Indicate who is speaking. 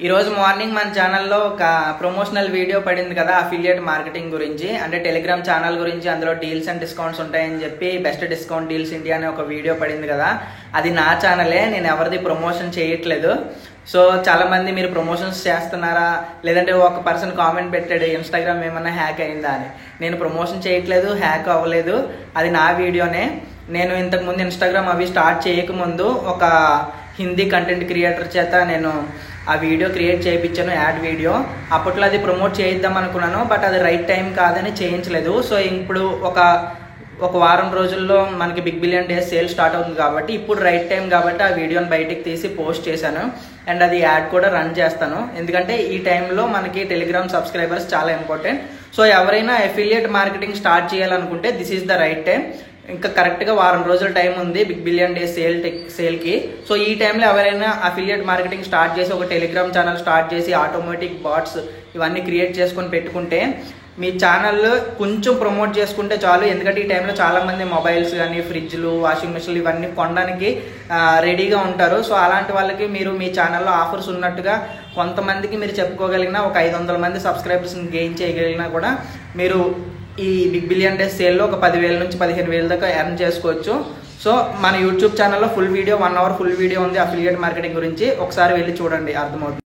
Speaker 1: ఈ రోజు మార్నింగ్ మన ఛానల్లో ఒక ప్రమోషనల్ వీడియో పడింది కదా, అఫిలియేట్ మార్కెటింగ్ గురించి. అంటే టెలిగ్రామ్ ఛానల్ గురించి, అందులో డీల్స్ అండ్ డిస్కౌంట్స్ ఉంటాయని చెప్పి బెస్ట్ డిస్కౌంట్ డీల్స్ ఇండియా అనే ఒక వీడియో పడింది కదా. అది నా ఛానలే, నేను ఎవరిది ప్రమోషన్ చేయట్లేదు. సో చాలా మంది మీరు ప్రమోషన్స్ చేస్తున్నారా, లేదంటే ఒక పర్సన్ కామెంట్ పెట్టాడు ఇన్స్టాగ్రామ్ ఏమన్నా హ్యాక్ అయిందా అని. నేను ప్రమోషన్ చేయట్లేదు, హ్యాక్ అవ్వలేదు, అది నా వీడియోనే. నేను ఇంతకుముందు ఇన్స్టాగ్రామ్ అవి స్టార్ట్ చేయకముందు ఒక హిందీ కంటెంట్ క్రియేటర్ చేత నేను ఆ వీడియో క్రియేట్ చేయించాను, యాడ్ వీడియో. అప్పట్లో అది ప్రమోట్ చేయిద్దాం అనుకున్నాను, బట్ అది రైట్ టైం కాదని చేయించలేదు. సో ఇప్పుడు ఒక వారం రోజుల్లో మనకి big billion days sale start అవుతుంది కాబట్టి ఇప్పుడు రైట్ టైం కాబట్టి ఆ వీడియోని బయటికి తీసి పోస్ట్ చేశాను. అండ్ అది యాడ్ కూడా రన్ చేస్తాను, ఎందుకంటే ఈ టైంలో మనకి టెలిగ్రామ్ సబ్స్క్రైబర్స్ చాలా ఇంపార్టెంట్. సో ఎవరైనా అఫిలియేట్ మార్కెటింగ్ స్టార్ట్ చేయాలనుకుంటే this is the right time. ఇంకా కరెక్ట్గా వారం రోజుల టైం ఉంది బిగ్ బిలియన్ డే సేల్కి. సో ఈ టైంలో ఎవరైనా అఫిలియేట్ మార్కెటింగ్ స్టార్ట్ చేసి ఒక టెలిగ్రామ్ ఛానల్ స్టార్ట్ చేసి ఆటోమేటిక్ బాట్స్ ఇవన్నీ క్రియేట్ చేసుకొని పెట్టుకుంటే మీ ఛానల్ కొంచెం ప్రమోట్ చేసుకుంటే చాలు. ఎందుకంటే ఈ టైంలో చాలామంది మొబైల్స్ కానీ, ఫ్రిడ్జ్లు, వాషింగ్ మిషన్లు ఇవన్నీ కొనడానికి రెడీగా ఉంటారు. సో అలాంటి వాళ్ళకి మీరు మీ ఛానల్లో ఆఫర్స్ ఉన్నట్టుగా కొంతమందికి మీరు చెప్పుకోగలిగినా, ఒక 500 మంది సబ్స్క్రైబర్స్ని గెయిన్ చేయగలిగినా కూడా మీరు ఈ బిగ్ బిలియన్ డే సేల్లో ఒక 10,000 నుంచి 15,000 దాకా ఎర్న్ చేసుకోవచ్చు. సో మన యూట్యూబ్ ఛానల్లో full video 1 hour full video ఉంది అఫిలియేట్ మార్కెటింగ్ గురించి, ఒకసారి వెళ్ళి చూడండి, అర్థమవుతుంది.